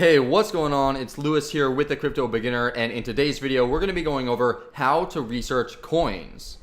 Hey, what's going on? It's Lewis here with the Crypto Beginner, and in today's video, we're going to be going over how to research coins.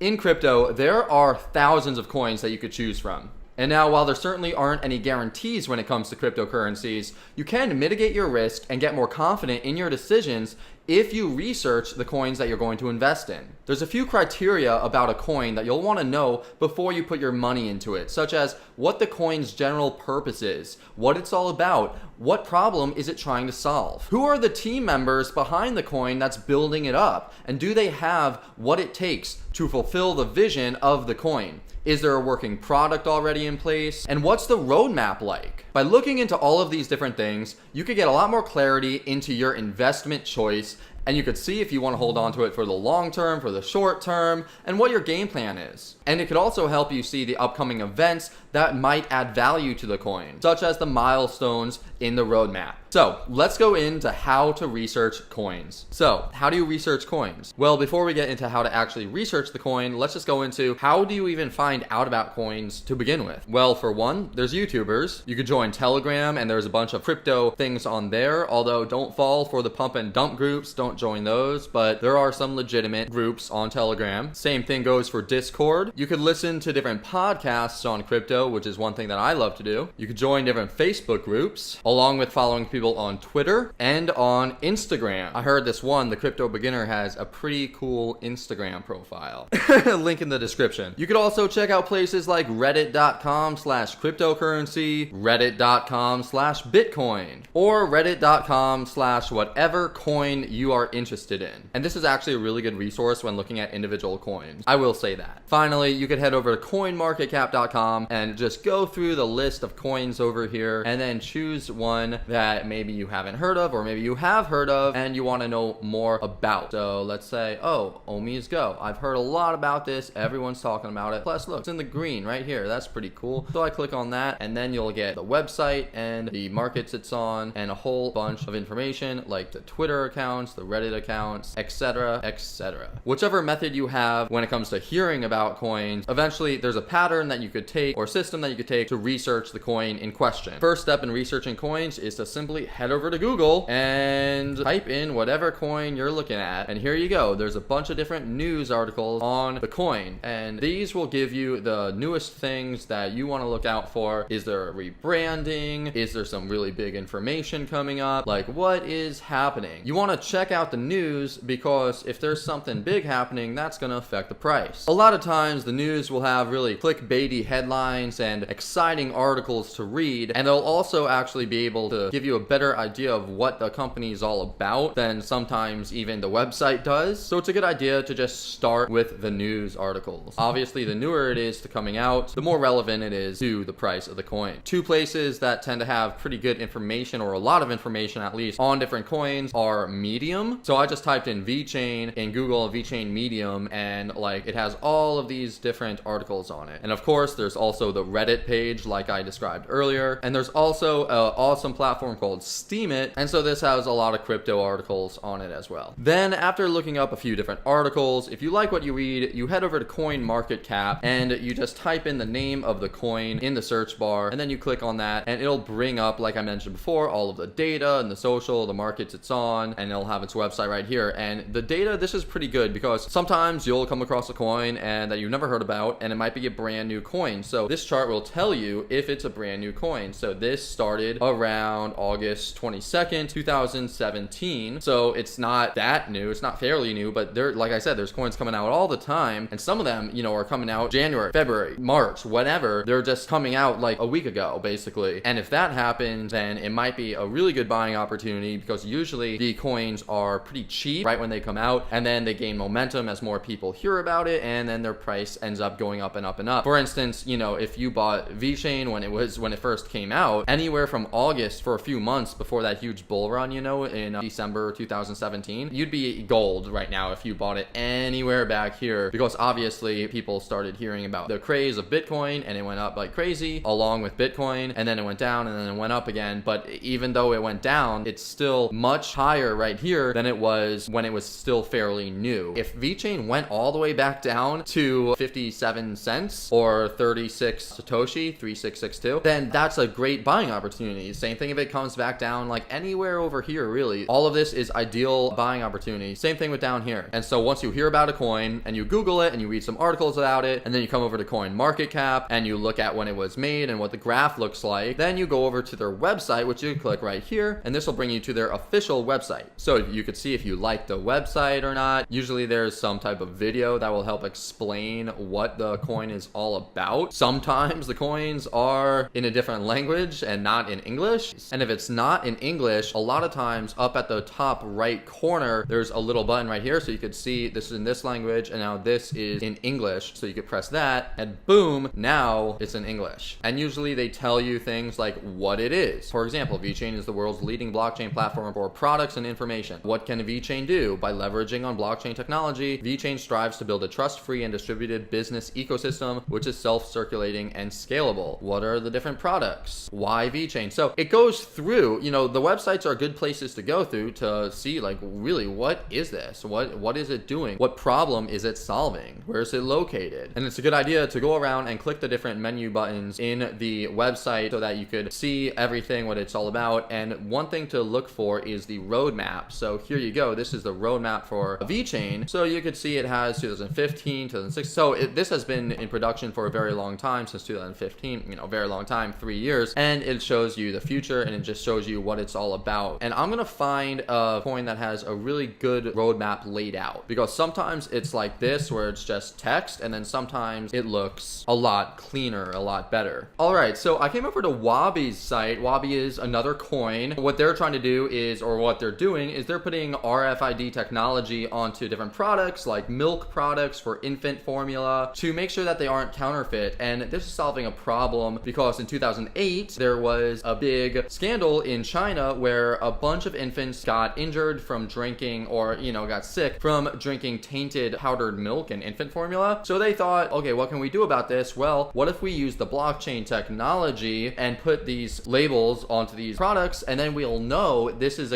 In crypto, there are thousands of coins that you could choose from. And now, while there certainly aren't any guarantees when it comes to cryptocurrencies, you can mitigate your risk and get more confident in your decisions if you research the coins that you're going to invest in. There's a few criteria about a coin that you'll want to know before you put your money into it, such as what the coin's general purpose is, what it's all about, what problem is it trying to solve, who are the team members behind the coin that's building it up, and do they have what it takes to fulfill the vision of the coin? Is there a working product already in place? And what's the roadmap like? By looking into all of these different things, you could get a lot more clarity into your investment choice, and you could see if you want to hold on to it for the long term, for the short term, and what your game plan is. And it could also help you see the upcoming events that might add value to the coin, such as the milestones in the roadmap. So let's go into how to research coins. So how do you research coins? Well, before we get into how to actually research the coin, let's just go into how do you even find out about coins to begin with? Well, for one, there's YouTubers. You could join Telegram, and there's a bunch of crypto things on there, although don't fall for the pump and dump groups. Don't join those, but there are some legitimate groups on Telegram. Same thing goes for Discord. You could listen to different podcasts on crypto, which is one thing that I love to do. You could join different Facebook groups, along with following people on Twitter and on Instagram. I heard this one, the Crypto Beginner, has a pretty cool Instagram profile. Link in the description. You could also check out places like reddit.com/cryptocurrency, reddit.com/bitcoin, or reddit.com/whatever coin you are interested in. And this is actually a really good resource when looking at individual coins. I will say that. Finally, you could head over to coinmarketcap.com and just go through the list of coins over here and then choose one that maybe you haven't heard of, or maybe you have heard of and you want to know more about. So let's say, oh, Omi's Go. I've heard a lot about this. Everyone's talking about it. Plus, look, it's in the green right here. That's pretty cool. So I click on that, and then you'll get the website and the markets it's on and a whole bunch of information like the Twitter accounts, the Reddit accounts, etc., etc. Whichever method you have when it comes to hearing about coins, eventually there's a pattern that you could take or system that you could take to research the coin in question. First step in researching coins is to simply head over to Google and type in whatever coin you're looking at, and here you go. There's a bunch of different news articles on the coin, and these will give you the newest things that you want to look out for. Is there a rebranding? Is there some really big information coming up? Like, what is happening? You want to check out the news, because if there's something big happening, that's going to affect the price. A lot of times the news will have really clickbaity headlines and exciting articles to read, and they'll also actually be able to give you a better idea of what the company is all about than sometimes even the website does. So it's a good idea to just start with the news articles. Obviously, the newer it is to coming out, the more relevant it is to the price of the coin. Two places that tend to have pretty good information, or a lot of information at least, on different coins are Medium. So I just typed in VeChain in Google, VeChain Medium, and like it has all of these different articles on it. And of course, there's also the Reddit page like I described earlier, and there's also an awesome platform called Steemit, and so this has a lot of crypto articles on it as well. Then after looking up a few different articles, if you like what you read, you head over to CoinMarketCap and you just type in the name of the coin in the search bar, and then you click on that and it'll bring up, like I mentioned before, all of the data and the social, the markets it's on, and it'll have its website right here. And the data, this is pretty good because sometimes you'll come across a coin and that you've never heard about, and it might be a brand new coin. So this chart will tell you if it's a brand new coin. So this started around August 22nd, 2017. So it's not that new. It's not fairly new, but there, like I said, there's coins coming out all the time, and some of them, you know, are coming out January, February, March, whatever. They're just coming out like a week ago, basically. And if that happens, then it might be a really good buying opportunity, because usually the coins are pretty cheap right when they come out, and then they gain momentum as more people hear about it, and then their price ends up going up and up and up. For instance, you know, if you bought VeChain when it first came out, anywhere from August for a few months before that huge bull run, you know, in December 2017, you'd be gold right now if you bought it anywhere back here, because obviously people started hearing about the craze of Bitcoin, and it went up like crazy along with Bitcoin, and then it went down, and then it went up again. But even though it went down, it's still much higher right here than it was when it was still fairly new. If VeChain went all the way back down to 57 cents or 36 Satoshi, 3662, then that's a great buying opportunity. Same thing if it comes back down like anywhere over here, really. All of this is ideal buying opportunity. Same thing with down here. And so once you hear about a coin and you Google it and you read some articles about it, and then you come over to CoinMarketCap and you look at when it was made and what the graph looks like, then you go over to their website, which you can click right here, and this will bring you to their official website. So you could see if you like the website or not. Usually there's some type of video that will help explain what the coin is all about. Sometimes the coins are in a different language and not in English. And if it's not in English, a lot of times up at the top right corner, there's a little button right here. So you could see this is in this language and now this is in English. So you could press that and boom, now it's in English. And usually they tell you things like what it is. For example, VeChain is the world's leading blockchain platform for products and information. What can VeChain do? By leveraging on blockchain technology, VeChain strives to build a trust-free and distributed business ecosystem which is self-circulating and scalable. What are the different products? Why VeChain? So it goes through, you know, the websites are good places to go through to see like really what is this? What is it doing? What problem is it solving? Where is it located? And it's a good idea to go around and click the different menu buttons in the website so that you could see everything, what it's all about. And one thing to look for is the roadmap. So here you go. This is the roadmap for VeChain. So you could see it has 2015, 2006. So this has been in production for a very long time, since 2015, you know, very long time, 3 years. And it shows you the future and it just shows you what it's all about. And I'm going to find a coin that has a really good roadmap laid out, because sometimes it's like this where it's just text, and then sometimes it looks a lot cleaner, a lot better. All right. So I came over to Wabi's site. Wabi is another coin. What they're trying to do is, or what they're doing is they're putting RFID technology onto different products like milk products for infant formula to make sure that they aren't counterfeit. And this is solving a problem because in 2008, there was a big scandal in China where a bunch of infants got injured from drinking, or, you know, got sick from drinking tainted powdered milk and infant formula. So they thought, okay, what can we do about this? Well, what if we use the blockchain technology and put these labels onto these products, and then we'll know this is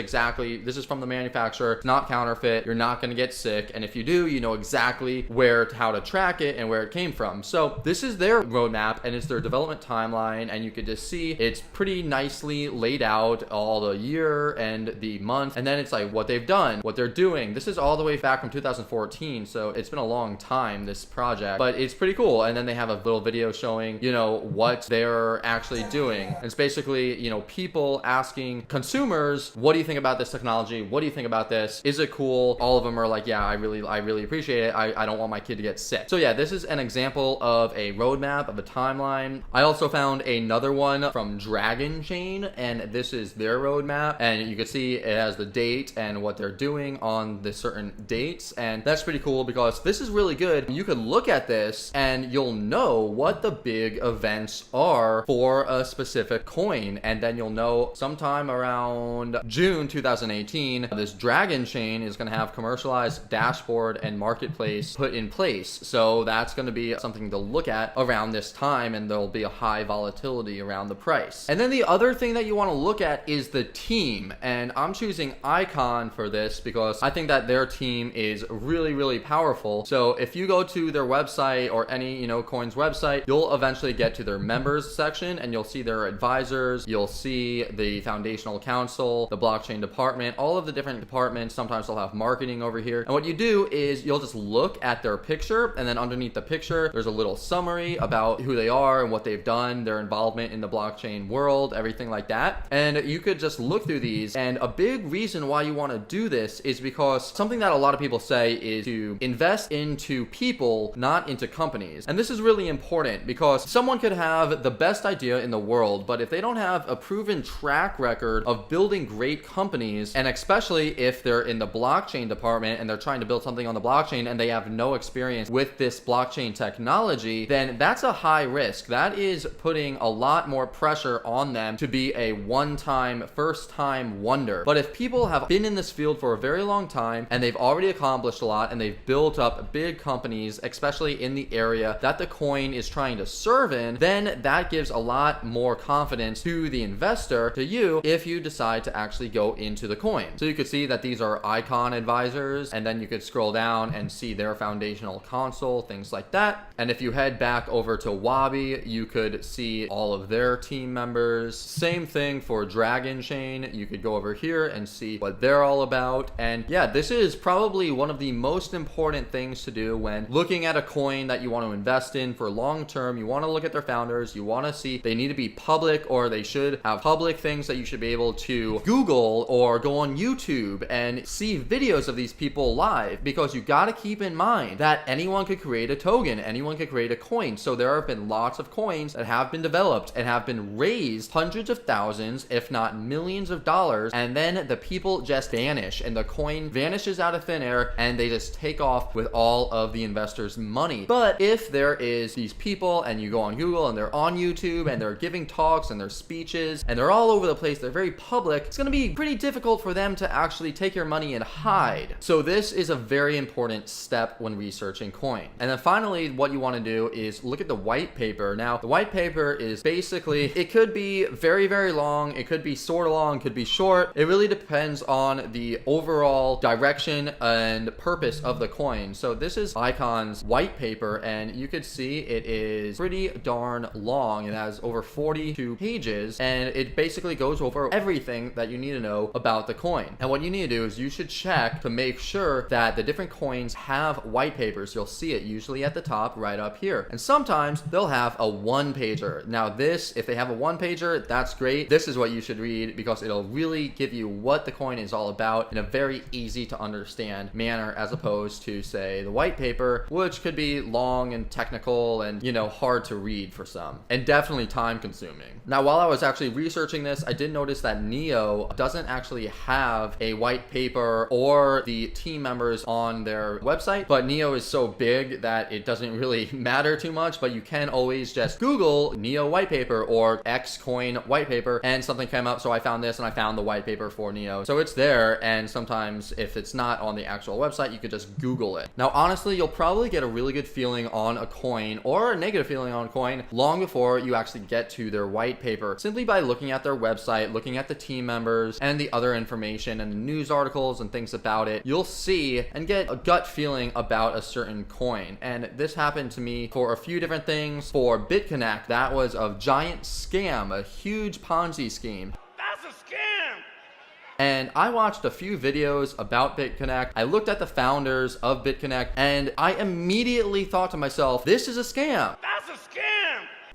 from the manufacturer, it's not counterfeit, you're not going to get sick, and if you do, you know exactly how to track it and where it came from. So this is their roadmap and it's their development timeline, and you could just see it's pretty nicely laid out, all the year and the month, and then it's like what they've done, what they're doing. This is all the way back from 2014, so it's been a long time, this project, but it's pretty cool. And then they have a little video showing, you know, what they're actually doing. And it's basically, you know, people asking consumers, what do you think about this technology? What do you think about this? Is it cool? All of them are like, yeah, I really appreciate it. I don't want my kid to get sick. So yeah, this is an example of a roadmap, of a timeline. I also found another one from DRGN, and this is their roadmap, and you can see it has the date and what they're doing on the certain dates, and that's pretty cool because this is really good. You can look at this and you'll know what the big events are for a specific coin, and then you'll know sometime around June 2018, this Dragon chain is going to have commercialized dashboard and marketplace put in place. So that's going to be something to look at around this time, and there'll be a high volatility around the price. And then the other thing that you want to look at is the team, and I'm choosing Icon for this because I think that their team is really powerful. So if you go to their website or any, you know, coin's website, you'll eventually get to their members section and you'll see their advisors, you'll see the foundational council, the blockchain department, all of the different departments. Sometimes they'll have marketing over here, and what you do is you'll just look at their picture, and then underneath the picture there's a little summary about who they are and what they've done, their involvement in the blockchain world, everything like that. And you could just look through these, and a big reason why you want to do this is because something that a lot of people say is to invest into people, not into companies. And this is really important because someone could have the best idea in the world, but if they don't have a proven track record of building great companies, and especially if they're in the blockchain department and they're trying to build something on the blockchain and they have no experience with this blockchain technology, then that's a high risk. That is putting a lot more pressure on them to be a one-time, first-time wonder. But if people have been in this field for a very long time and they've already accomplished a lot and they've built up big companies, especially in the area that the coin is trying to serve in, then that gives a lot more confidence to the investor, to you, if you decide to actually go into the coin. So you could see that these are icon advisors, and then you could scroll down and see their foundational console, things like that. And if you head back over to Wabi, you could see all of their team members. Same thing for Dragon Chain. You could go over here and see what they're all about. And yeah, this is probably one of the most important things to do when looking at a coin that you want to invest in for long term. You want to look at their founders. You want to see they need to be public, or they should have public things that you should be able to Google or go on YouTube and see videos of these people live, because you got to keep in mind that anyone could create a token, anyone could create a coin. So there have been lots of coins that have been developed and have been raised hundreds of thousands, if not millions of dollars, and then the people just vanish and the coin vanishes out of thin air and they just take off with all of the investors' money. But if there is these people and you go on Google and they're on YouTube and they're giving talks and their speeches and they're all over the place, they're very public, it's going to be pretty difficult for them to actually take your money and hide. So this is a very important step when researching coin. And then finally, what you want to do is look at the white paper. Now, the white paper is basically, it could be very, very long, it could be sort of long, could be short. It really depends on the overall direction and purpose of the coin. So this is Icon's white paper, and you could see it is pretty darn long. It has over 42 pages, and it basically goes over everything that you need to know about the coin. And what you need to do is you should check to make sure that the different coins have white papers. You'll see it usually at the top right up here. And sometimes they'll have a one pager. Now this, if they have a one pager, that's great. This is what you should read, because it'll really give you what the coin is all about in a very easy to understand manner, as opposed to, say, the white paper, which could be long and technical and, you know, hard to read for some, and definitely time consuming. Now, while I was actually researching this, I did notice that Neo doesn't actually have a white paper or the team members on their website, but Neo is so big that it doesn't really matter too much. But you can always just Google Neo white paper or X coin white paper, and something came up. So I found this and I found the white paper for Neo. So it's there, and sometimes if it's not on the actual website, you could just Google it. Now, honestly, you'll probably get a really good feeling on a coin or a negative feeling on a coin long before you actually get to their white paper, simply by looking at their website, looking at the team members and the other information and the news articles and things about it. You'll see and get a gut feeling about a certain coin. And this happened to me for a few different things. For BitConnect, that was a giant scam, a huge Ponzi scheme. That's a scam! And I watched a few videos about BitConnect. I looked at the founders of BitConnect, and I immediately thought to myself, this is a scam. That's a scam!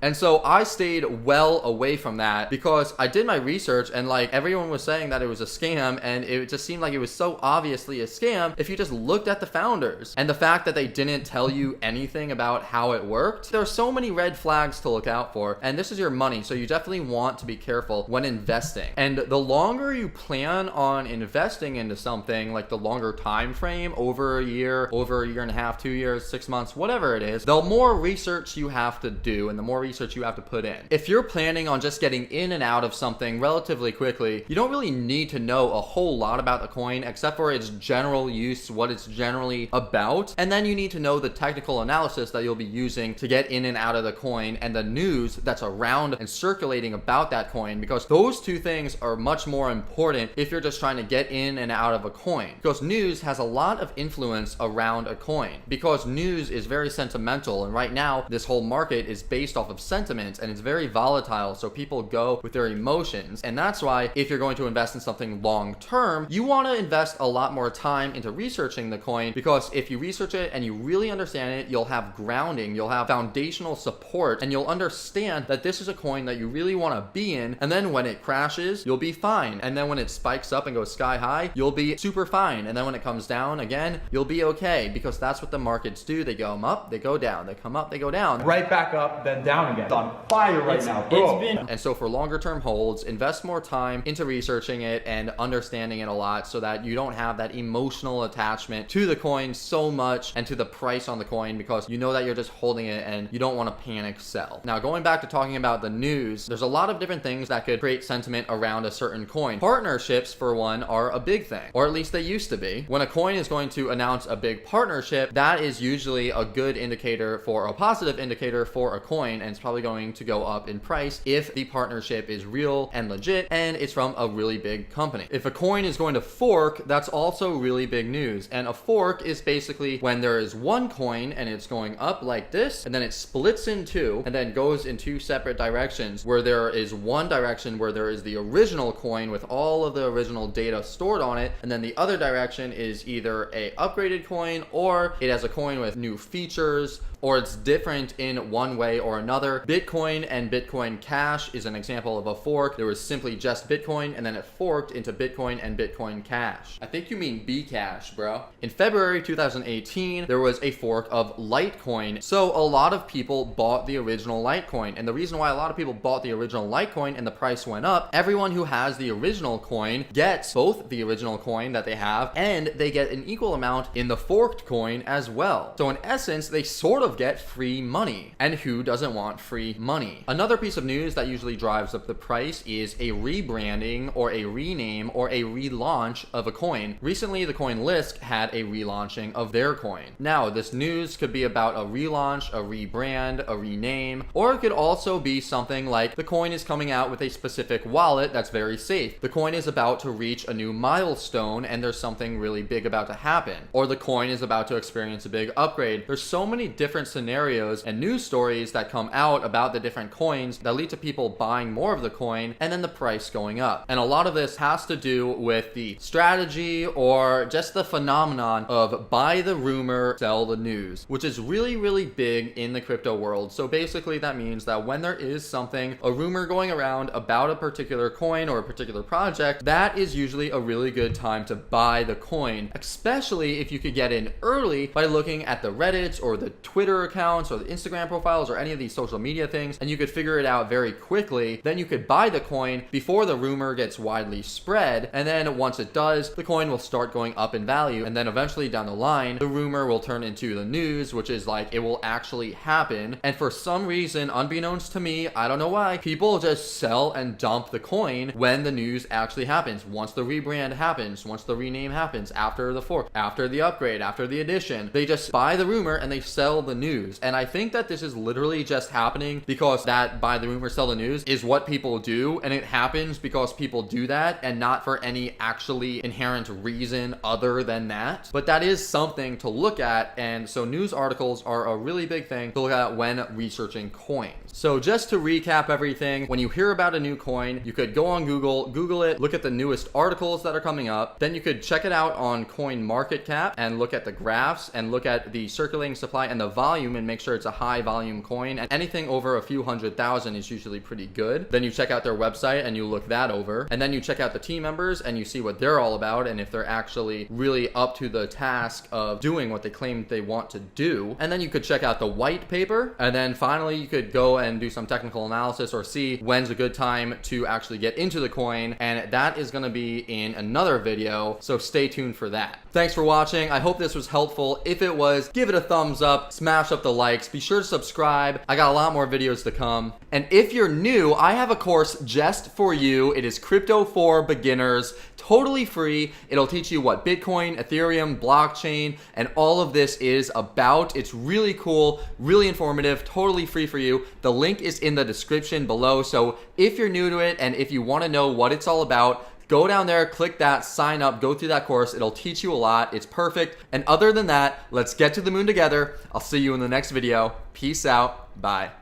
And so I stayed well away from that, because I did my research and like everyone was saying that it was a scam, and it just seemed like it was so obviously a scam if you just looked at the founders. And the fact that they didn't tell you anything about how it worked, there are so many red flags to look out for, and this is your money, so you definitely want to be careful when investing. And the longer you plan on investing into something, like the longer time frame, over a year and a half, 2 years, 6 months, whatever it is, the more research you have to do and the more research you have to put in. If you're planning on just getting in and out of something relatively quickly, you don't really need to know a whole lot about the coin except for its general use, what it's generally about. And then you need to know the technical analysis that you'll be using to get in and out of the coin, and the news that's around and circulating about that coin, because those two things are much more important if you're just trying to get in and out of a coin. Because news has a lot of influence around a coin, because news is very sentimental, and right now this whole market is based off of sentiment, and it's very volatile, so people go with their emotions. And that's why if you're going to invest in something long term, you want to invest a lot more time into researching the coin, because if you research it and you really understand it, you'll have grounding, you'll have foundational support, and you'll understand that this is a coin that you really want to be in. And then when it crashes, you'll be fine, and then when it spikes up and goes sky high, you'll be super fine, and then when it comes down again, you'll be okay, because that's what the markets do. They go up, they go down, they come up, they go down, right back up, then down again. It's on fire right now, bro. And so for longer term holds, invest more time into researching it and understanding it a lot, so that you don't have that emotional attachment to the coin so much and to the price on the coin, because you know that you're just holding it and you don't want to panic sell. Now, going back to talking about the news, there's a lot of different things that could create sentiment around a certain coin. Partnerships, for one, are a big thing, or at least they used to be. When a coin is going to announce a big partnership, that is usually a good indicator, for a positive indicator for a coin. And it's probably going to go up in price if the partnership is real and legit and it's from a really big company. If a coin is going to fork, that's also really big news. And a fork is basically when there is one coin and it's going up like this, and then it splits in two and then goes in two separate directions, where there is one direction where there is the original coin with all of the original data stored on it, and then the other direction is either a upgraded coin or it has a coin with new features, or it's different in one way or another. Bitcoin and Bitcoin Cash is an example of a fork. There was simply just Bitcoin and then it forked into Bitcoin and Bitcoin Cash. I think you mean Bcash, bro. In February 2018, there was a fork of Litecoin. So a lot of people bought the original Litecoin. And the reason why a lot of people bought the original Litecoin and the price went up, everyone who has the original coin gets both the original coin that they have and they get an equal amount in the forked coin as well. So in essence, they sort of get free money. And who doesn't want free money? Another piece of news that usually drives up the price is a rebranding or a rename or a relaunch of a coin. Recently, the coin Lisk had a relaunching of their coin. Now, this news could be about a relaunch, a rebrand, a rename, or it could also be something like the coin is coming out with a specific wallet that's very safe. The coin is about to reach a new milestone and there's something really big about to happen. Or the coin is about to experience a big upgrade. There's so many different scenarios and news stories that come out about the different coins that lead to people buying more of the coin and then the price going up. And a lot of this has to do with the strategy or just the phenomenon of buy the rumor, sell the news, which is really, really big in the crypto world. So basically that means that when there is something, a rumor going around about a particular coin or a particular project, that is usually a really good time to buy the coin, especially if you could get in early by looking at the Reddits or the Twitter accounts or the Instagram profiles or any of these social media things, and you could figure it out very quickly. Then you could buy the coin before the rumor gets widely spread, and then once it does, the coin will start going up in value, and then eventually down the line, the rumor will turn into the news, which is like it will actually happen. And for some reason, unbeknownst to me, I don't know why, people just sell and dump the coin when the news actually happens. Once the rebrand happens, once the rename happens, after the fork, after the upgrade, after the addition, they just buy the rumor and they sell the news. And I think that this is literally just happening because that buy the rumor, sell the news is what people do, and it happens because people do that and not for any actually inherent reason other than that. But that is something to look at, and so news articles are a really big thing to look at when researching coins. So just to recap everything, when you hear about a new coin, you could go on Google it, look at the newest articles that are coming up, then you could check it out on CoinMarketCap and look at the graphs and look at the circulating supply and the volume and make sure it's a high volume coin, and anything over a few 100,000 is usually pretty good. Then you check out their website and you look that over, and then you check out the team members and you see what they're all about and if they're actually really up to the task of doing what they claim they want to do. And then you could check out the white paper, and then finally you could go and do some technical analysis or see when's a good time to actually get into the coin, and that is going to be in another video, so stay tuned for that. Thanks for watching. I hope this was helpful. If it was, give it a thumbs up, smash up the likes, be sure to subscribe. I got a lot more videos to come. And if you're new, I have a course just for you. It is Crypto for Beginners, totally free. It'll teach you what Bitcoin, Ethereum, blockchain, and all of this is about. It's really cool, really informative, totally free for you. The link is in the description below. So if you're new to it and if you want to know what it's all about, go down there, click that, sign up, go through that course. It'll teach you a lot. It's perfect. And other than that, let's get to the moon together. I'll see you in the next video. Peace out. Bye.